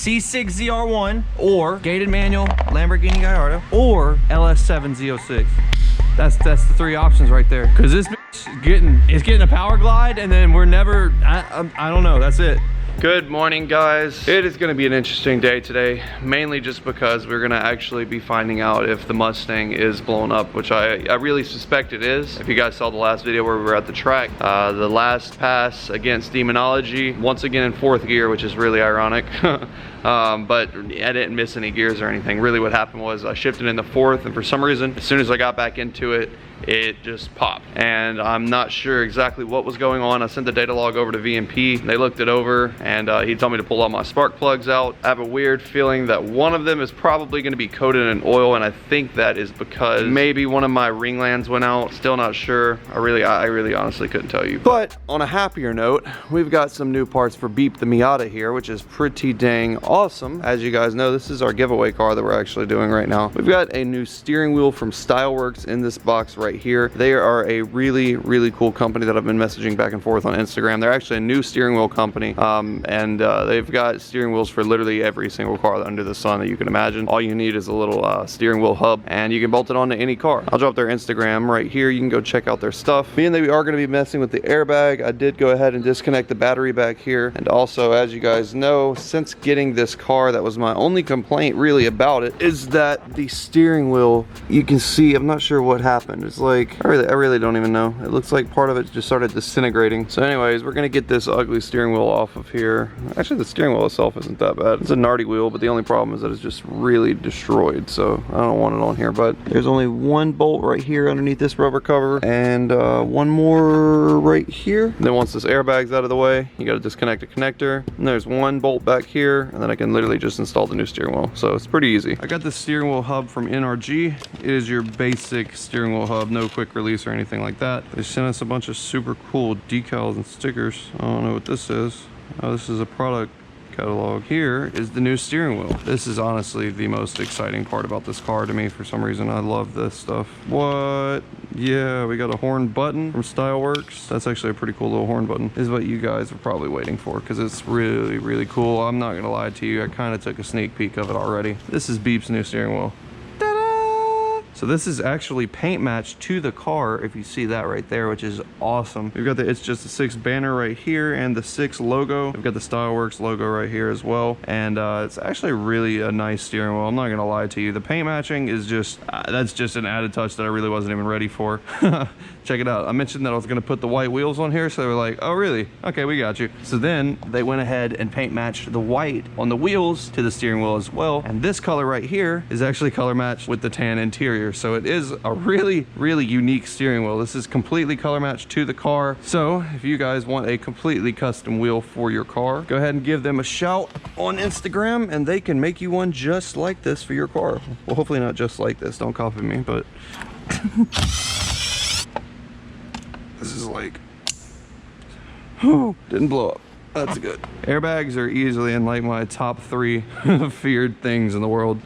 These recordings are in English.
C6 ZR1 or gated manual Lamborghini Gallardo or LS7 Z06. That's the three options right there. Cause this bitch is getting a power glide, and then we're never, I don't know, that's it. Good morning, guys. It is gonna be an interesting day today, mainly just because we're gonna actually be finding out if the Mustang is blown up, which I really suspect it is. If you guys saw the last video where we were at the track, the last pass against Demonology, once again in 4th gear, which is really ironic. But I didn't miss any gears or anything. Really what happened was I shifted into 4th, and for some reason, as soon as I got back into it, it just popped. And I'm not sure exactly what was going on. I sent the data log over to VMP. They looked it over, and he told me to pull all my spark plugs out. I have a weird feeling that one of them is probably going to be coated in oil, and I think that is because maybe one of my ringlands went out. Still not sure. I really honestly couldn't tell you. But on a happier note, we've got some new parts for Beep the Miata here, which is pretty dang awesome. As you guys know, this is our giveaway car that we're actually doing right now. We've got a new steering wheel from Styleworks in this box right here. They are a really cool company that I've been messaging back and forth on Instagram. They're actually a new steering wheel company, and they've got steering wheels for literally every single car under the sun that you can imagine. All you need is a little steering wheel hub, and you can bolt it onto any car. I'll drop their Instagram right here. You can go check out their stuff. Being that we are going to be messing with the airbag, I did go ahead and disconnect the battery back here. And also, as you guys know, since getting this car, that was my only complaint really about it, is that the steering wheel, you can see, I'm not sure what happened. It's like, I really don't even know. It looks like part of it just started disintegrating. So anyways, we're gonna get this ugly steering wheel off of here. Actually, the steering wheel itself isn't that bad. It's a Nardi wheel, but the only problem is that it's just really destroyed. So I don't want it on here, but there's only one bolt right here underneath this rubber cover, and one more right here. And then once this airbag's out of the way, you gotta disconnect the connector. And there's one bolt back here, and then I can literally just install the new steering wheel. So it's pretty easy. I got the steering wheel hub from NRG. It is your basic steering wheel hub, no quick release or anything like that. They sent us a bunch of super cool decals and stickers. I don't know what this is. Oh, this is a product catalog. Here is the new steering wheel. This is honestly the most exciting part about this car to me. For some reason, I love this stuff. What? Yeah, we got a horn button from Styleworks. That's actually a pretty cool little horn button. This is what you guys are probably waiting for, because it's really cool. I'm not gonna lie to you, I kind of took a sneak peek of it already. This is Beep's new steering wheel. So this is actually paint matched to the car, if you see that right there, which is awesome. We've got the It's Just a 6 banner right here and the 6 logo. We've got the Styleworks logo right here as well. And it's actually really a nice steering wheel. I'm not gonna lie to you. The paint matching is just, that's just an added touch that I really wasn't even ready for. Check it out. I mentioned that I was gonna put the white wheels on here, so they were like, oh really? Okay, we got you. So then they went ahead and paint matched the white on the wheels to the steering wheel as well. And this color right here is actually color matched with the tan interior. So it is a really unique steering wheel. This is completely color matched to the car. So if you guys want a completely custom wheel for your car, go ahead and give them a shout on Instagram, and they can make you one just like this for your car. Well, hopefully not just like this, don't copy me, but this is like, oh, didn't blow up. That's good. Airbags are easily in like my top 3 feared things in the world.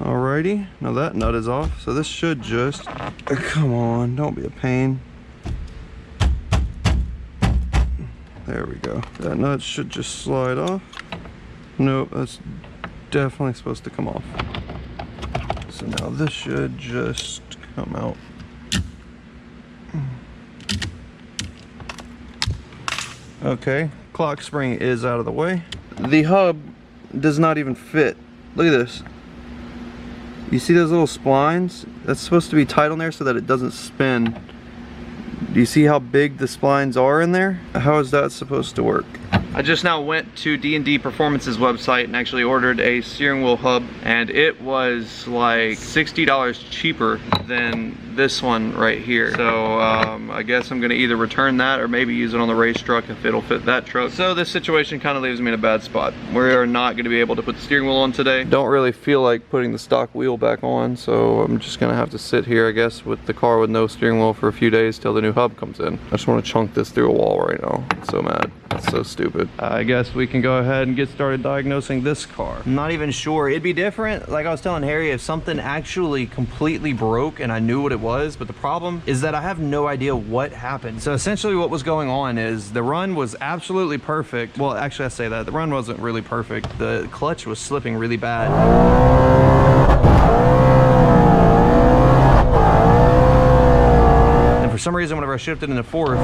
Alrighty, now that nut is off, so this should just, come on, don't be a pain. There we go. That nut should just slide off. Nope, that's definitely supposed to come off. So now this should just come out. Okay, clock spring is out of the way. The hub does not even fit. Look at this. You see those little splines? That's supposed to be tight on there so that it doesn't spin. Do you see how big the splines are in there? How is that supposed to work? I just now went to D&D Performance's website and actually ordered a steering wheel hub, and it was like $60 cheaper than this one right here. So I guess I'm gonna either return that or maybe use it on the race truck if it'll fit that truck. So this situation kind of leaves me in a bad spot. We are not gonna be able to put the steering wheel on today. Don't really feel like putting the stock wheel back on, so I'm just gonna have to sit here, I guess, with the car with no steering wheel for a few days till the new hub comes in. I just want to chunk this through a wall right now. I'm so mad. It's so stupid. stupid. I guess we can go ahead and get started diagnosing this car. I'm not even sure. It'd be different, like I was telling Harry, if something actually completely broke and I knew what it was, but the problem is that I have no idea what happened. So essentially what was going on is the run was absolutely perfect. Well, actually I say that, the run wasn't really perfect. The clutch was slipping really bad. And for some reason, whenever I shifted into fourth,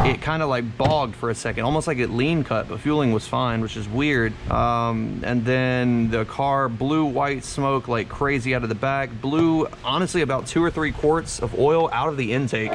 it kind of like bogged for a second, almost like it lean cut, but fueling was fine, which is weird. And then the car blew white smoke like crazy out of the back, blew honestly about 2 or 3 quarts of oil out of the intake.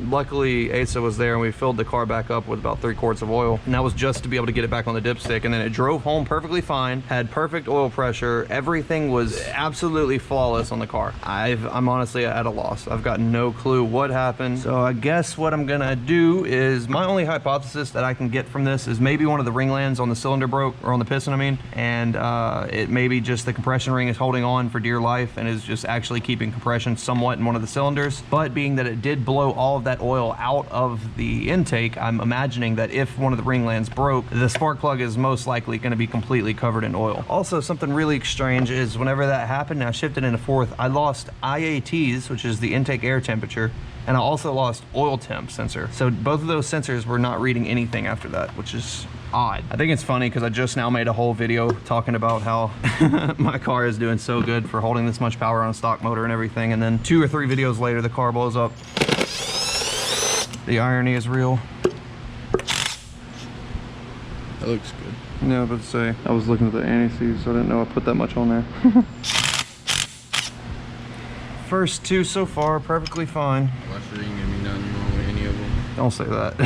Luckily Asa was there and we filled the car back up with about 3 quarts of oil, and that was just to be able to get it back on the dipstick. And then it drove home perfectly fine, had perfect oil pressure, everything was absolutely flawless on the car. I'm honestly at a loss. I've got no clue what happened. So I guess what I'm gonna do is, my only hypothesis that I can get from this is maybe one of the ring lands on the cylinder broke, or on the piston I mean, and it maybe just the compression ring is holding on for dear life and is just actually keeping compression somewhat in one of the cylinders. But being that it did blow all of that oil out of the intake, I'm imagining that if one of the ring lands broke, the spark plug is most likely going to be completely covered in oil. Also, something really strange is whenever that happened, I shifted into fourth, I lost IATs, which is the intake air temperature, and I also lost oil temp sensor. So both of those sensors were not reading anything after that, which is odd. I think it's funny because I just now made a whole video talking about how my car is doing so good for holding this much power on a stock motor and everything, and then 2 or 3 videos later the car blows up. The irony is real. That looks good. Yeah, but say, I was looking at the anti-seize, so I didn't know I put that much on there. First 2 so far, perfectly fine. Watch there ain't gonna be nothing wrong with any of them. Don't say that.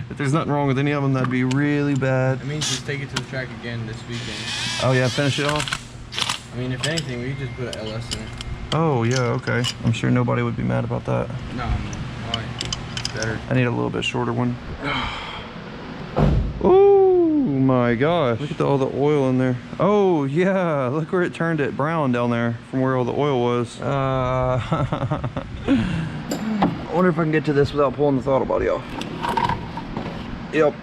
If there's nothing wrong with any of them, that'd be really bad. I mean, just take it to the track again this weekend. Oh yeah, finish it off? I mean, if anything, we just put an LS in it. Oh yeah, okay. I'm sure nobody would be mad about that. No, I mean, why? It's better. I need a little bit shorter one. Oh my gosh. Look at all the oil in there. Oh yeah, look where it turned it brown down there from where all the oil was. I wonder if I can get to this without pulling the throttle body off. Yep.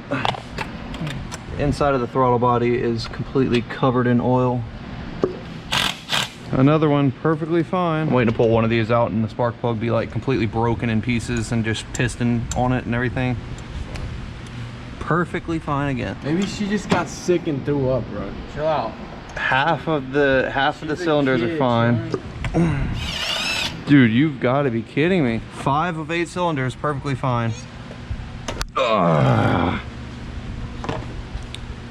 Inside of the throttle body is completely covered in oil. Another one perfectly fine. I'm waiting to pull one of these out and the spark plug be like completely broken in pieces and just piston on it and everything. Perfectly fine again. Maybe she just got sick and threw up, bro. Chill out. Half of the cylinders are fine. Dude, you've got to be kidding me. 5 of 8 cylinders, perfectly fine. Ugh.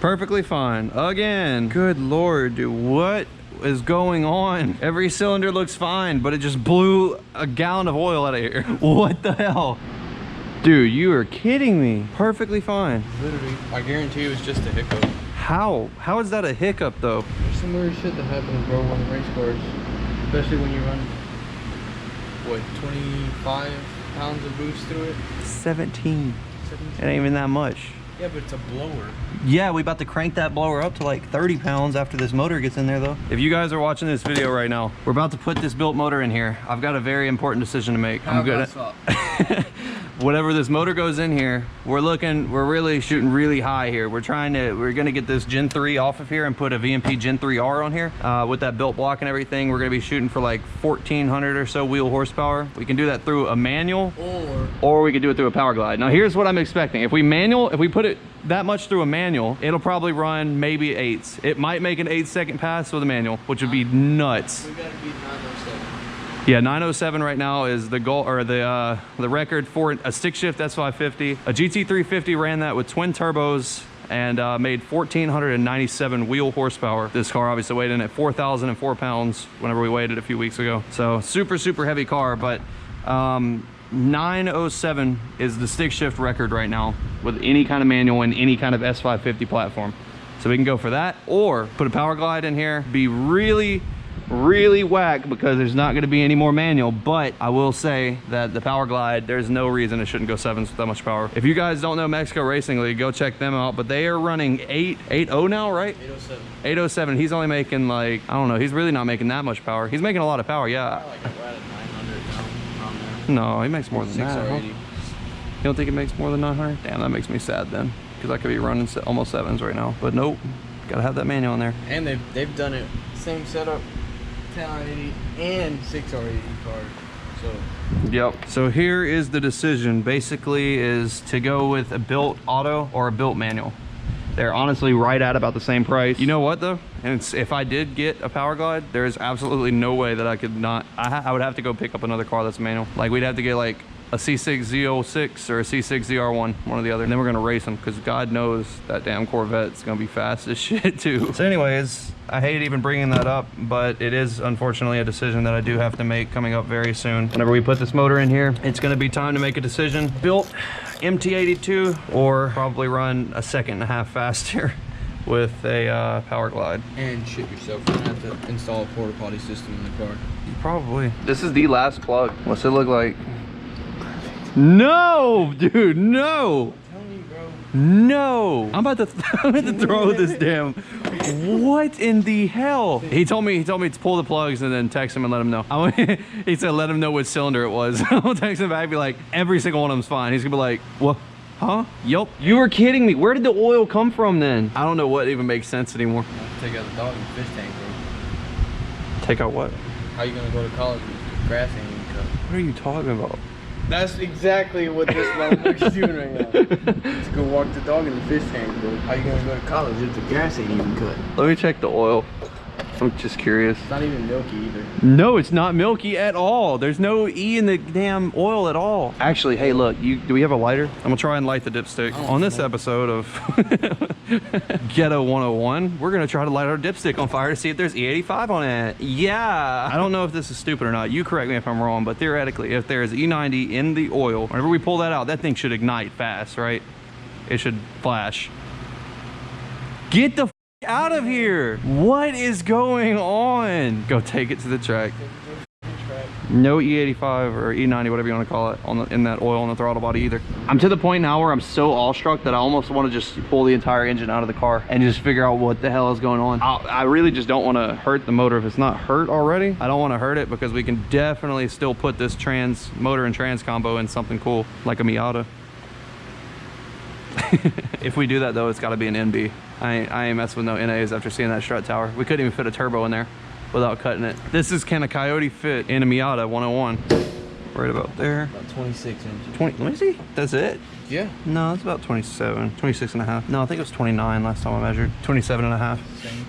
Perfectly fine again. Good Lord, dude, what is going on? Every cylinder looks fine, but it just blew a gallon of oil out of here. What the hell? Dude, you are kidding me. Perfectly fine. Literally, I guarantee it was just a hiccup. How? How is that a hiccup though? There's some weird shit that happens, bro, on the race cars. Especially when you run, what, 25 pounds of boost through it? 17. It ain't even that much. Yeah, but it's a blower. Yeah, we about to crank that blower up to like 30 pounds after this motor gets in there though. If you guys are watching this video right now, we're about to put this built motor in here. I've got a very important decision to make. I'm gonna whatever this motor goes in here, we're really shooting really high here. We're gonna get this Gen 3 off of here and put a VMP Gen 3R on here. With that built block and everything, we're gonna be shooting for like 1,400 or so wheel horsepower. We can do that through a manual, or we could do it through a power glide. Now here's what I'm expecting. If we put it that much through a manual, it'll probably run maybe 8s. It might make an 8-second pass with a manual, which would be nuts. We gotta beat 907. Yeah, 907 right now is the goal, or the record for a stick shift S550. A GT350 ran that with twin turbos and made 1,497 wheel horsepower. This car obviously weighed in at 4,004 pounds whenever we weighed it a few weeks ago. So super, super heavy car, but 907 is the stick shift record right now with any kind of manual and any kind of S550 platform. So we can go for that, or put a power glide in here, be really whack, because there's not going to be any more manual. But I will say that the power glide, there's no reason it shouldn't go 7s with that much power. If you guys don't know Mexico Racing League, go check them out. But they are running 880 now, right? 807. 807. He's only making like, I don't know, he's really not making that much power. He's making a lot of power, yeah. Like right at 900 now. No, he makes more than that. 680. You don't think it makes more than 900? Damn, that makes me sad then, because I could be running almost 7s right now. But nope, gotta have that manual in there. And they've done it same setup, 10R80 and 6R80 cars. So. Yep. So here is the decision. Basically, is to go with a built auto or a built manual. They're honestly right at about the same price. You know what though? And if I did get a Power Glide, there's absolutely no way that I could not. I would have to go pick up another car that's manual. Like we'd have to get like a C6 Z06 or a C6 ZR1, one or the other. And then we're gonna race them because God knows that damn Corvette's gonna be fast as shit too. So anyways, I hate even bringing that up, but it is unfortunately a decision that I do have to make coming up very soon. Whenever we put this motor in here, it's gonna be time to make a decision. Built MT82 or probably run a 1.5 seconds faster with a Power Glide. And shit yourself, you're gonna have to install a porta potty system in the car. Probably. This is the last plug. What's it look like? No, dude, no. I'm telling you, bro. No. I'm about to throw this damn. What in the hell? He told me to pull the plugs and then text him and let him know. He said let him know what cylinder it was. I'll text him back, be like, every single one of them's fine. He's gonna be like, what? Huh? Yup. You were kidding me. Where did the oil come from then? I don't know what even makes sense anymore. Take out the dog in the fish tank, bro. Take out what? How you gonna go to college with grass ain't even cut? What are you talking about? That's exactly what this motherfucker's doing right now. To go walk the dog in the fish tank, bro. How you gonna go to college if the grass ain't even cut? Let me check the oil. I'm just curious. It's not even milky either. No, it's not milky at all. There's no E in the damn oil at all. Actually, hey, look, do we have a lighter? I'm gonna try and light the dipstick. On this episode of Ghetto 101, we're gonna try to light our dipstick on fire to see if there's E85 on it. Yeah. I don't know if this is stupid or not. You correct me if I'm wrong, but theoretically, if there's E90 in the oil, whenever we pull that out, that thing should ignite fast, right? It should flash. Get the out of here. What is going on? Go take it to the track. No E85 or E90, whatever you want to call it, in that oil on the throttle body either. I'm to the point now where I'm so awestruck that I almost want to just pull the entire engine out of the car and just figure out what the hell is going on. I really just don't want to hurt the motor if it's not hurt already. I don't want to hurt it because we can definitely still put this motor and trans combo in something cool like a Miata. If we do that though, it's got to be an NB. I ain't messing with no NAs after seeing that strut tower. We couldn't even fit a turbo in there without cutting it. This is, can a Coyote fit in a Miata 101? Right about there. About 26 inches. 20, let me see. That's it? Yeah. No, it's about 27, 26 and a half. No, I think it was 29 last time I measured. 27 and a half. Same.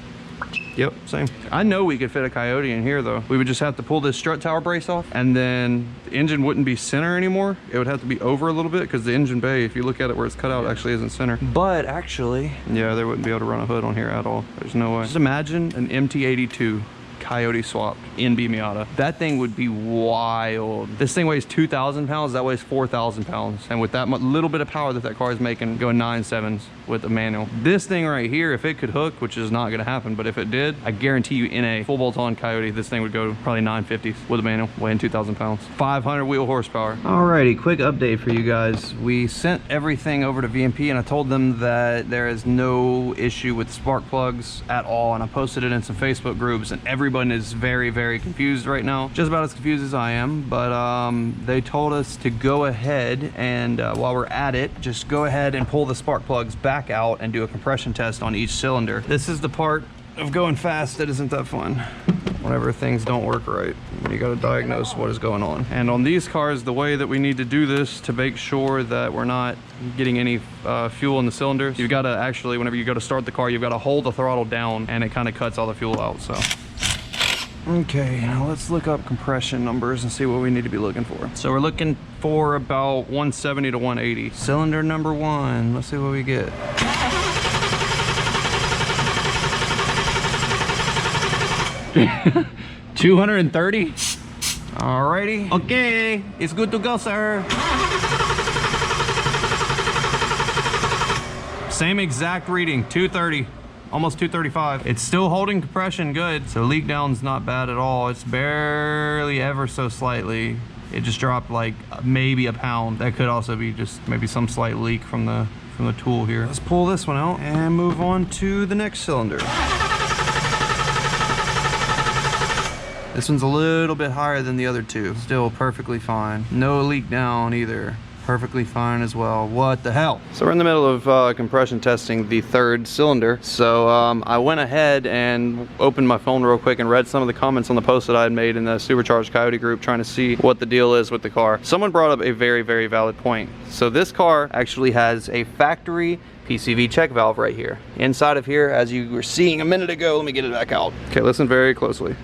Yep, same. I know we could fit a Coyote in here though. We would just have to pull this strut tower brace off and then the engine wouldn't be center anymore. It would have to be over a little bit because the engine bay, if you look at it where it's cut out, actually isn't center. But actually, yeah, they wouldn't be able to run a hood on here at all. There's no way. Just imagine an MT82 Coyote swapped in Miata. That thing would be wild. This thing weighs 2,000 pounds, that weighs 4,000 pounds. And with that little bit of power that car is making, going 9.7s with a manual. This thing right here, if it could hook, which is not gonna happen, but if it did, I guarantee you in a full bolt-on Coyote, this thing would go probably 950s with a manual, weighing 2,000 pounds. 500 wheel horsepower. Alrighty, quick update for you guys. We sent everything over to VMP and I told them that there is no issue with spark plugs at all. And I posted it in some Facebook groups and everybody is very, very confused right now. Just about as confused as I am, but they told us to go ahead and while we're at it, just go ahead and pull the spark plugs back out and do a compression test on each cylinder. This is the part of going fast that isn't that fun. Whenever things don't work right, you got to diagnose what is going on. And on these cars, the way that we need to do this to make sure that we're not getting any fuel in the cylinders, you've got to actually, whenever you go to start the car, you've got to hold the throttle down and it kind of cuts all the fuel out. So okay, now let's look up compression numbers and see what we need to be looking for. So we're looking for about 170 to 180. Cylinder number 1, let's see what we get. $230. Alrighty. Okay, it's good to go, sir. Same exact reading, 230. Almost 235. It's still holding compression good, so leak down's not bad at all. It's barely ever so slightly. It just dropped like maybe a pound. That could also be just maybe some slight leak from the tool here. Let's pull this one out and move on to the next cylinder. This one's a little bit higher than the other two. Still perfectly fine. No leak down either. perfectly fine as well. What the hell? So we're in the middle of compression testing the third cylinder. So I went ahead and opened my phone real quick and read some of the comments on the post that I had made in the Supercharged Coyote group, trying to see what the deal is with the car. Someone brought up a very, very valid point. So this car actually has a factory PCV check valve right here. Inside of here, as you were seeing a minute ago, let me get it back out. Okay, listen very closely.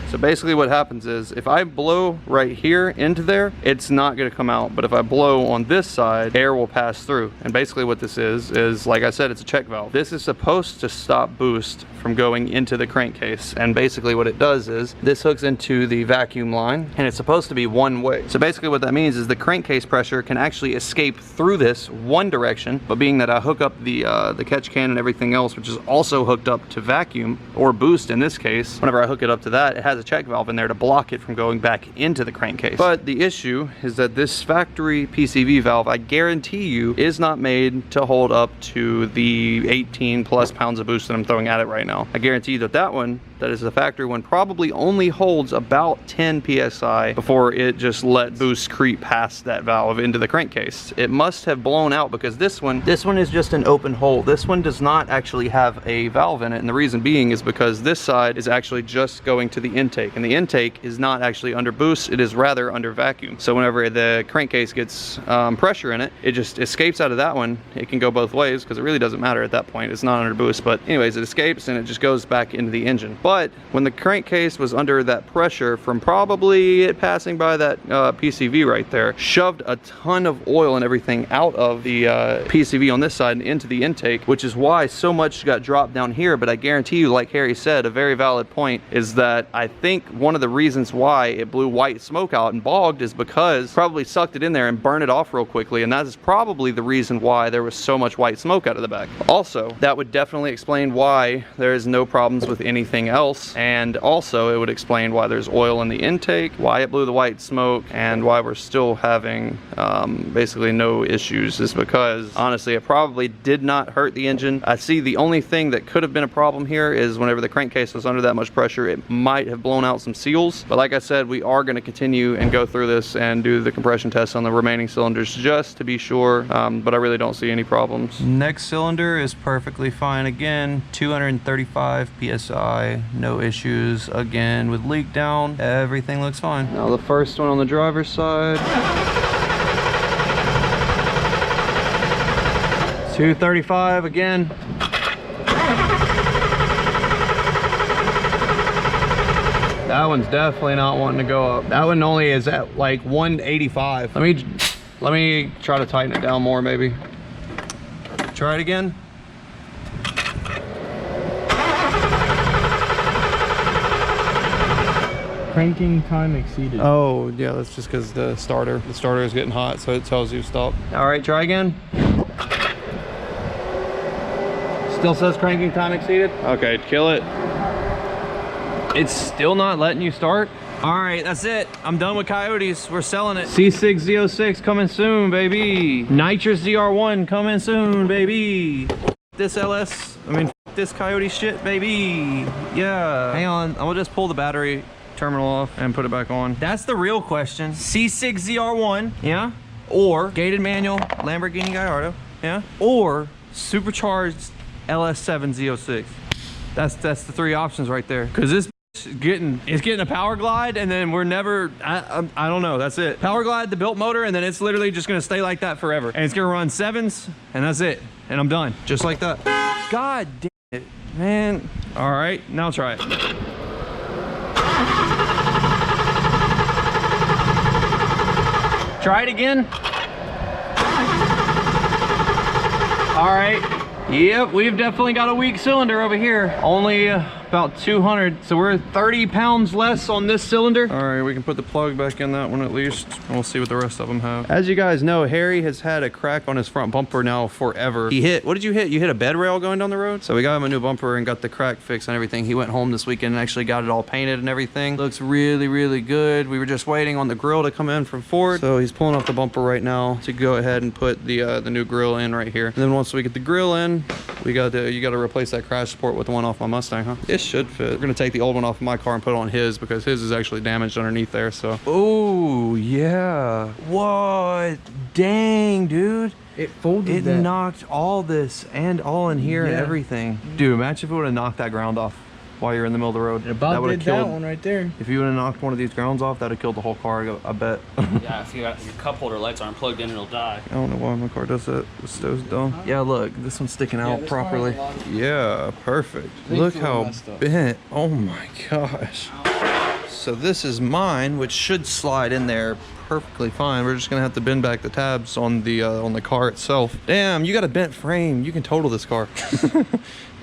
So basically what happens is if I blow right here into there, it's not going to come out. But if I blow on this side, air will pass through. And basically what this is like I said, it's a check valve. This is supposed to stop boost from going into the crankcase. And basically what it does is this hooks into the vacuum line and it's supposed to be one way. So basically what that means is the crankcase pressure can actually escape through this one direction. But being that I hook up the catch can and everything else, which is also hooked up to vacuum or boost in this case, whenever I hook it up to that, it has a check valve in there to block it from going back into the crankcase. But the issue is that this factory PCV valve, I guarantee you, is not made to hold up to the 18 plus pounds of boost that I'm throwing at it right now. I guarantee you that that one, that is the factory one, probably only holds about 10 psi before it just let boost creep past that valve into the crankcase. It must have blown out because this one is just an open hole. This one does not actually have a valve in it, and the reason being is because this side is actually just going to the intake, and the intake is not actually under boost, it is rather under vacuum. So whenever the crankcase gets pressure in it, it just escapes out of that one. It can go both ways because it really doesn't matter at that point. It's not under boost, but anyways, it escapes and it just goes back into the engine. But when the crankcase was under that pressure from probably it passing by that PCV right there, shoved a ton of oil and everything out of the PCV on this side and into the intake, which is why so much got dropped down here. But I guarantee you, like Harry said, a very valid point is that I think one of the reasons why it blew white smoke out and bogged is because probably sucked it in there and burned it off real quickly, and that is probably the reason why there was so much white smoke out of the back. Also, that would definitely explain why there is no problems with anything else, and also it would explain why there's oil in the intake, why it blew the white smoke, and why we're still having basically no issues, is because honestly it probably did not hurt the engine. I see the only thing that could have been a problem here is whenever the crankcase was under that much pressure, it might have blown out some seals. But like I said, we are going to continue and go through this and do the compression tests on the remaining cylinders just to be sure, but I really don't see any problems. Next cylinder is perfectly fine again, 235 psi, no issues again with leak down, everything looks fine. Now the first one on the driver's side, 235 again. That one's definitely not wanting to go up. That one only is at like 185. Let me try to tighten it down more maybe. Try it again. Cranking time exceeded. Oh yeah, that's just because the starter is getting hot, so it tells you stop. All right, try again. Still says cranking time exceeded. Okay, kill it. It's still not letting you start. All right, that's it. I'm done with Coyotes. We're selling it. C6Z06 coming soon, baby. Nitrous ZR1 coming soon, baby. This this Coyote shit, baby. Yeah. Hang on, I'm gonna just pull the battery terminal off and put it back on. That's the real question. C6ZR1, yeah? Or gated manual Lamborghini Gallardo, yeah? Or supercharged LS7 Z06. That's the three options right there. Cause this it's getting a power glide, and then we're never, I don't know, that's it. Power glide, the built motor, and then it's literally just gonna stay like that forever. And it's gonna run 7s, and that's it. And I'm done, just like that. God damn it, man. All right, now try it. Try it again. All right. Yep, we've definitely got a weak cylinder over here. Only about 200, so we're 30 pounds less on this cylinder. All right, we can put the plug back in that one at least, and we'll see what the rest of them have. As you guys know, Harry has had a crack on his front bumper now forever. He hit, what did you hit? You hit a bed rail going down the road? So we got him a new bumper and got the crack fixed and everything. He went home this weekend and actually got it all painted and everything. Looks really, really good. We were just waiting on the grill to come in from Ford. So he's pulling off the bumper right now to go ahead and put the new grill in right here. And then once we get the grill in, you got to replace that crash support with the one off my Mustang, huh? It should fit. We're gonna take the old one off of my car and put it on his because his is actually damaged underneath there, so. Oh, yeah. What? Dang, dude. It folded It knocked all this and all in here and everything. Dude, imagine if it would have knocked that ground off while you're in the middle of the road. It about that would did have killed that one right there. If you would have knocked one of these grounds off, that would have killed the whole car, I bet. Yeah, if you got your cup holder lights aren't plugged in, it'll die. I don't know why my car does that. The stove's dumb. Yeah, look, this one's sticking out properly. Yeah, perfect. Look how bent. Oh my gosh. So this is mine, which should slide in there perfectly fine. We're just gonna have to bend back the tabs on the car itself. Damn, you got a bent frame. You can total this car.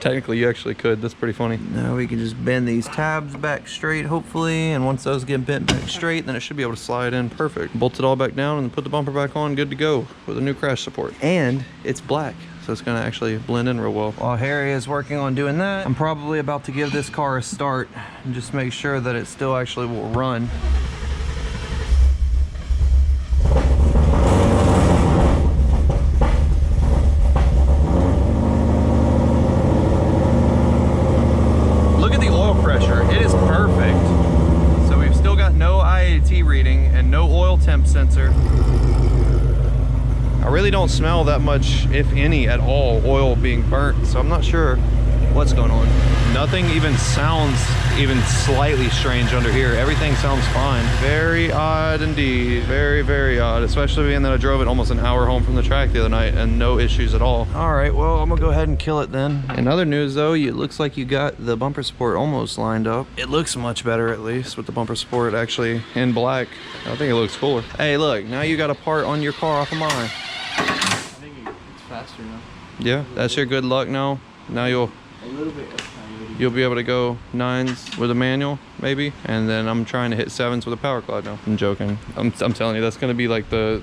Technically, you actually could. That's pretty funny. Now we can just bend these tabs back straight, hopefully. And once those get bent back straight, then it should be able to slide in perfect. Bolt it all back down and put the bumper back on. Good to go with a new crash support. And it's black, so it's gonna actually blend in real well. While Harry is working on doing that, I'm probably about to give this car a start and just make sure that it still actually will run. Temp sensor. I really don't smell that much, if any at all, oil being burnt, so I'm not sure what's going on. Nothing even sounds even slightly strange under here. Everything sounds fine. Very odd indeed. Very, very odd, especially being that I drove it almost an hour home from the track the other night and no issues at all. All right, well, I'm gonna go ahead and kill it then. In other news though, it looks like you got the bumper support almost lined up. It looks much better, at least with the bumper support actually in black. I think it looks cooler. Hey, look, now you got a part on your car off of mine. I think it's faster now. Yeah, that's your good luck now. Now you'll be able to go 9s with a manual maybe, and then I'm trying to hit 7s with a power cloud now. I'm joking. I'm telling you, that's gonna be like the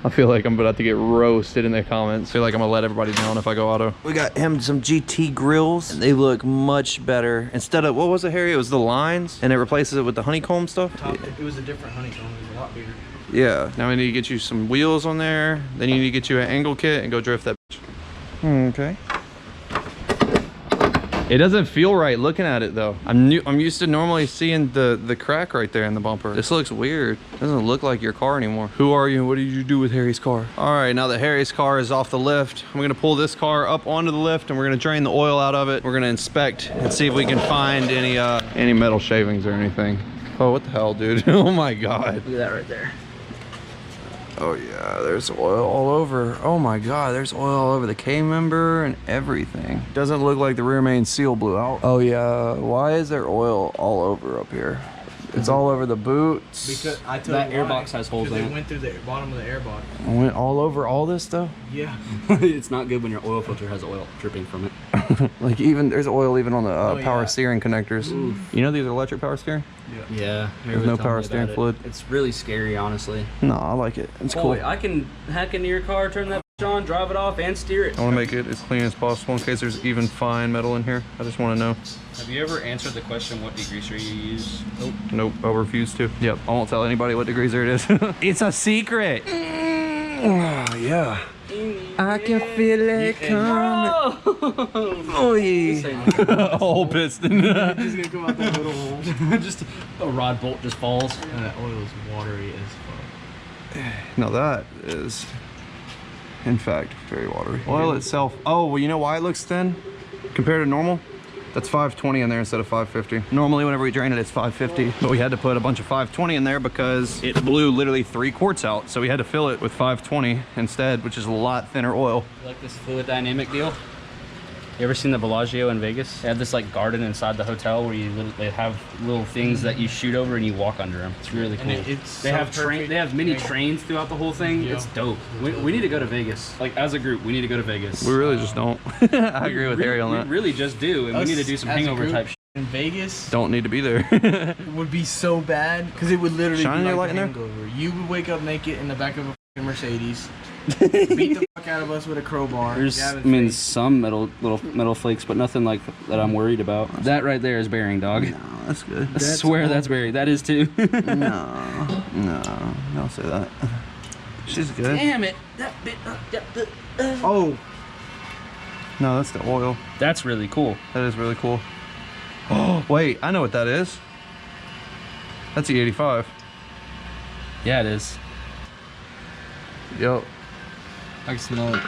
I feel like I'm about to get roasted in the comments. I feel like I'm gonna let everybody down if I go auto. We got him some GT grills, and they look much better. Instead of, what was it, Harry? It was the lines, and it replaces it with the honeycomb stuff. It was a different honeycomb. It was a lot bigger. Yeah, now we need to get you some wheels on there. Then you need to get you an angle kit and go drift that bitch. Okay. It doesn't feel right looking at it though. I'm used to normally seeing the crack right there in the bumper. This looks weird. It doesn't look like your car anymore. Who are you? What did you do with Harry's car? All right, now that Harry's car is off the lift, I'm gonna pull this car up onto the lift and we're gonna drain the oil out of it. We're gonna inspect and see if we can find any metal shavings or anything. Oh, what the hell, dude? Oh my God. Look at that right there. Oh yeah, there's oil all over. Oh my God, there's oil all over the K-member and everything. Doesn't look like the rear main seal blew out. Oh yeah, why is there oil all over up here? It's all over the boots. Because I told that you airbox has holes in it. It went through the bottom of the airbox. It went all over all this stuff? Yeah. It's not good when your oil filter has oil dripping from it. Like even, there's oil even on the power yeah. steering connectors. Oof. You know these are electric power steering? Yeah. There's no power steering fluid. It's really scary, honestly. No, I like it. It's Boy, cool. I can hack into your car, turn that on, drive it off, and steer it. I want to make it as clean as possible in case there's even fine metal in here. I just want to know. Have you ever answered the question what degreaser you use? Nope. Nope, I refuse to. Yep, I won't tell anybody what degreaser it is. It's a secret. Oh, yeah. I can feel it coming. Oh, yeah. Whole piston. It's gonna come out that little hole. Just a rod bolt just falls. And that oil is watery as fuck. Now that is, in fact, very watery. Oil itself, oh, well, you know why it looks thin compared to normal? That's 520 in there instead of 550. Normally, whenever we drain it, it's 550, but we had to put a bunch of 520 in there because it blew literally 3 quarts out. So we had to fill it with 520 instead, which is a lot thinner oil. You like this fluid dynamic deal? You ever seen the Bellagio in Vegas? They have this like garden inside the hotel where they have little things that you shoot over and you walk under them. It's really cool. They have mini trains throughout the whole thing. Yeah. It's dope. We need to go to Vegas. Like as a group, we need to go to Vegas. We really just don't. I agree with Harry on that. We really just do, and we need to do some hangover type shit. In Vegas, don't need to be there. It would be so bad because it would literally Shining be your like light a in there? hangover. You would wake up naked in the back of a Mercedes, beat the fuck out of us with a crowbar. There's, some metal flakes, but nothing like that I'm worried about. That right there is bearing, dog. No, that's good. I swear that's bearing. That is too. No, don't say that. She's good. Damn it! That bit. Oh, No, that's the oil. That's really cool. That is really cool. Oh, wait, I know what that is. That's the 85. Yeah, it is. Yep. I can smell it.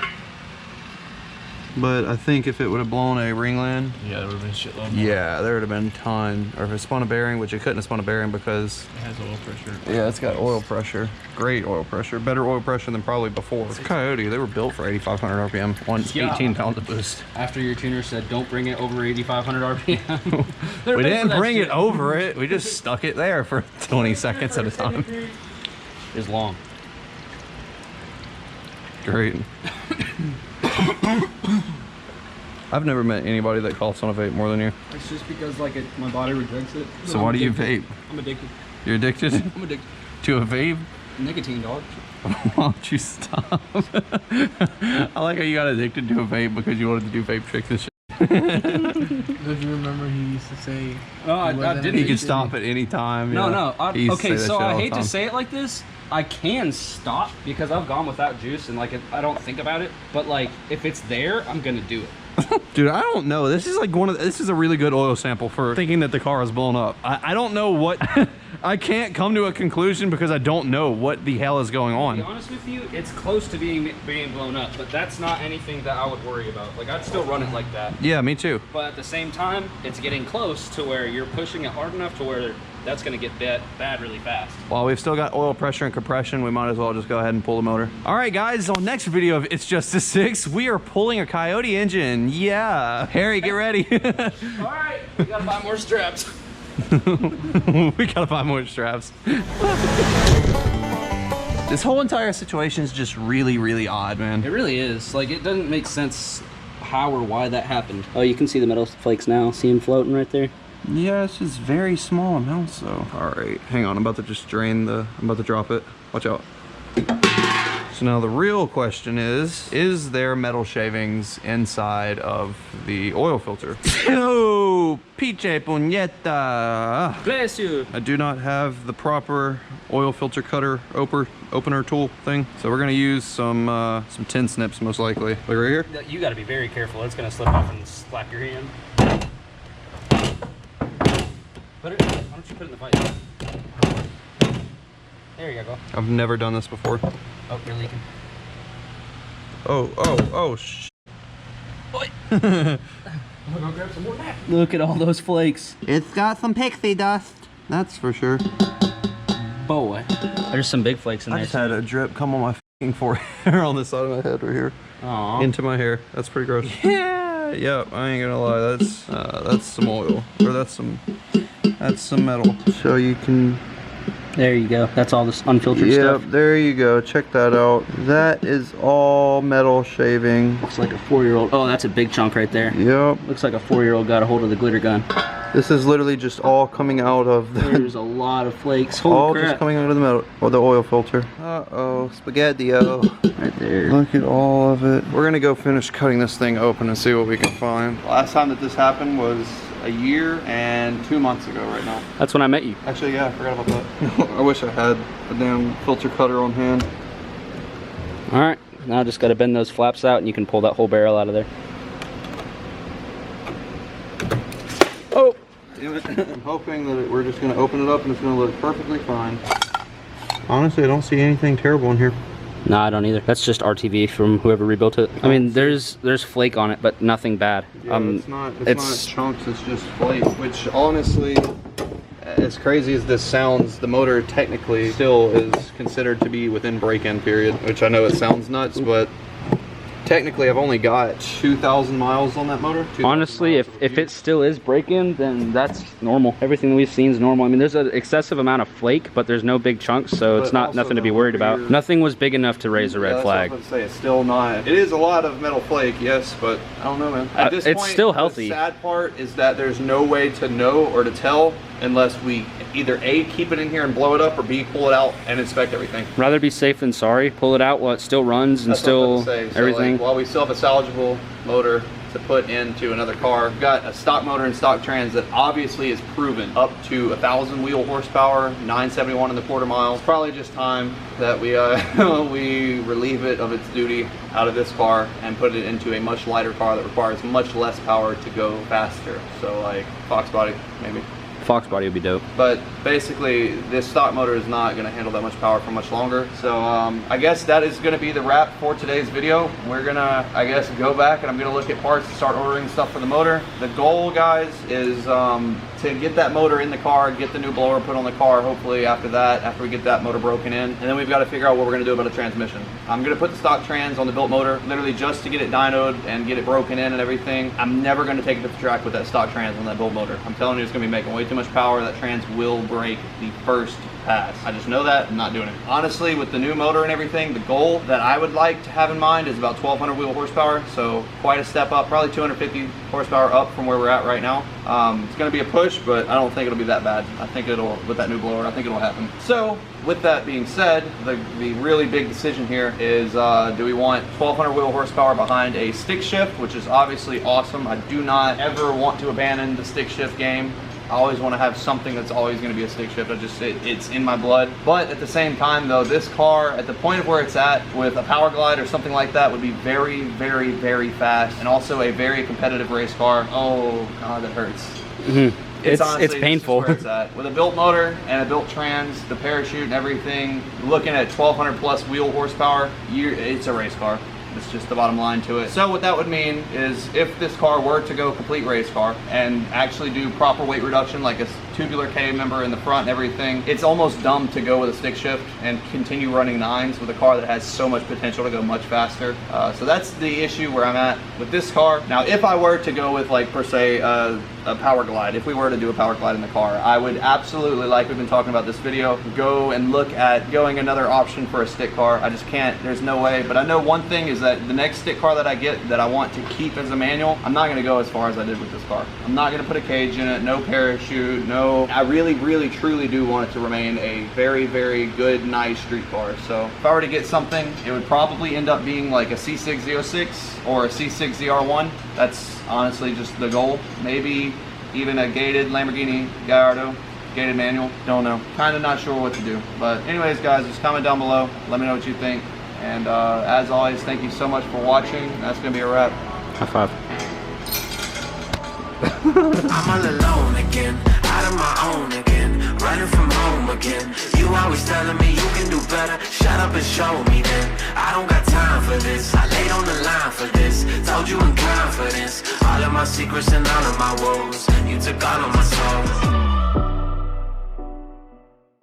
But I think if it would have blown a ringland, Yeah, there would have been shitload more. yeah, there would have been a ton. Or if it spun a bearing, which it couldn't have spun a bearing because It has oil pressure. yeah, it's got oil pressure. Great oil pressure. Better oil pressure than probably before. It's Coyote. They were built for 8,500 RPM on 18 pounds of boost. After your tuner said, don't bring it over 8,500 RPM. We didn't bring it over it. We just stuck it there for 20 seconds at a time. It's long. Great. I've never met anybody that coughs on a vape more than you. It's just because like my body rejects it. So why do you vape? I'm addicted. You're addicted I'm addicted. to a vape? Nicotine, dog. Why don't you stop? I like how you got addicted to a vape because you wanted to do vape tricks and shit. Don't you remember he used to say? Oh, I didn't. He could stop at any time. No, yeah. no. He used to Okay, say that so shit I all the hate to time. say it like this. I can stop because I've gone without juice and like I don't think about it. But like if it's there, I'm gonna do it. Dude, I don't know. This is like this is a really good oil sample for thinking that the car is blown up. I don't know what, I can't come to a conclusion because I don't know what the hell is going on. To be honest with you, it's close to being blown up, but that's not anything that I would worry about. Like I'd still run it like that. Yeah, me too. But at the same time, it's getting close to where you're pushing it hard enough to where that's gonna get bad really fast. While we've still got oil pressure and compression, we might as well just go ahead and pull the motor. All right, guys, on next video of It's Just a Six, we are pulling a Coyote engine. Yeah. Harry, get ready. All right, we gotta buy more straps. We gotta buy more straps. This whole entire situation is just really, really odd, man. It really is. Like, it doesn't make sense how or why that happened. Oh, you can see the metal flakes now. See them floating right there? Yeah, it's just very small amounts, though. All right, hang on. I'm about to just drain I'm about to drop it. Watch out. So now the real question is there metal shavings inside of the oil filter? Oh, piche puñeta. Bless you. I do not have the proper oil filter cutter opener tool thing. So we're gonna use some tin snips most likely. Like right here? You gotta be very careful. It's gonna slip off and slap your hand. Why don't you put it in the fight? There you go. I've never done this before. Oh, you're leaking. Oh, shh. Boy. I'm gonna go grab some more of that. Look at all those flakes. It's got some pixie dust. That's for sure. Boy. There's some big flakes in there. I just had a drip come on my f***ing forehead on the side of my head right here. Aww. Into my hair. That's pretty gross. Yeah. Yep, I ain't gonna lie. That's some oil. Or that's some metal. So you can... There you go. That's all this unfiltered stuff. Yep, there you go. Check that out. That is all metal shaving. Looks like a 4-year-old. Oh, that's a big chunk right there. Yep. Looks like a 4-year-old got a hold of the glitter gun. This is literally just all coming out of the... There's a lot of flakes. Holy all crap. just coming out of the metal, or the oil filter. Uh-oh, spaghetti-o. Right there. Look at all of it. We're gonna go finish cutting this thing open and see what we can find. Last time that this happened was a year and 2 months ago right now. That's when I met you. Actually, yeah, I forgot about that. I wish I had a damn filter cutter on hand. All right, now I just got to bend those flaps out and you can pull that whole barrel out of there. Oh! Damn it. I'm hoping that we're just gonna open it up and it's gonna look perfectly fine. Honestly, I don't see anything terrible in here. No, I don't either. That's just RTV from whoever rebuilt it. I mean, there's flake on it, but nothing bad. Yeah, it's not chunks, it's just flake, which honestly, as crazy as this sounds, the motor technically still is considered to be within break-in period, which I know it sounds nuts, but technically I've only got 2,000 miles on that motor. Honestly, if it still is break-in, then that's normal. Everything that we've seen is normal. I mean, there's an excessive amount of flake, but there's no big chunks, so it's not nothing to be worried about. Nothing was big enough to raise a red flag. I was gonna say, it's still not. It is a lot of metal flake, yes, but I don't know, man. At this it's point, still healthy. The sad part is that there's no way to know or to tell unless we either A, keep it in here and blow it up, or B, pull it out and inspect everything. Rather be safe than sorry. Pull it out while it still runs and That's what I was still about to say. So, everything. like, while we still have a salvageable motor, to put into another car. We've got a stock motor and stock trans that obviously is proven up to 1,000 wheel horsepower, 971 in the quarter mile. It's probably just time that we we relieve it of its duty out of this car and put it into a much lighter car that requires much less power to go faster. So like Fox body, maybe. Fox body would be dope. But basically, this stock motor is not going to handle that much power for much longer. So I guess that is going to be the wrap for today's video. We're going to, I guess, go back and I'm going to look at parts and start ordering stuff for the motor. The goal, guys, is to get that motor in the car, get the new blower put on the car, hopefully after that, after we get that motor broken in. And then we've got to figure out what we're going to do about a transmission. I'm going to put the stock trans on the built motor, literally just to get it dynoed and get it broken in and everything. I'm never going to take it to the track with that stock trans on that built motor. I'm telling you, it's going to be making way too much power. That trans will break the first pass. I just know that. I'm not doing it. Honestly, with the new motor and everything, the goal that I would like to have in mind is about 1,200 wheel horsepower. So quite a step up, probably 250 horsepower up from where we're at right now. It's going to be a push, but I don't think it'll be that bad. I think it'll, with that new blower, I think it'll happen. So with that being said, the really big decision here is do we want 1,200 wheel horsepower behind a stick shift, which is obviously awesome. I do not ever want to abandon the stick shift game. I always want to have something that's always going to be a stick shift. It's in my blood. But at the same time though, this car, at the point of where it's at with a Power Glide or something like that, would be very, very, very fast and also a very competitive race car. Oh God, that hurts. Mm-hmm. It's painful. Where it's at. With a built motor and a built trans, the parachute and everything, looking at 1,200 plus wheel horsepower, it's a race car. It's just the bottom line to it. So what that would mean is if this car were to go complete race car and actually do proper weight reduction, like a tubular K member in the front and everything, it's almost dumb to go with a stick shift and continue running 9s with a car that has so much potential to go much faster. So that's the issue where I'm at with this car. Now, if I were to go with, like, per se, a Power Glide, if we were to do a Power Glide in the car, I would absolutely, like we've been talking about this video, go and look at going another option for a stick car. I just can't, there's no way. But I know one thing is that the next stick car that I get that I want to keep as a manual, I'm not going to go as far as I did with this car. I'm not going to put a cage in it, no parachute, no. I really, really, truly do want it to remain a very, very good, nice street car. So if I were to get something, it would probably end up being like a C606 or a C6 ZR1. That's honestly just the goal. Maybe even a gated Lamborghini Gallardo, gated manual, don't know. Kind of not sure what to do. But anyways, guys, just comment down below. Let me know what you think. And as always, thank you so much for watching. That's going to be a wrap. High five. I'm all alone again, out of my own again, running from home again. You always telling me you can do better, shut up and show me then. I don't got time for this, I laid on the line for this, told you in confidence, all of my secrets and all of my woes, you took all of my soul.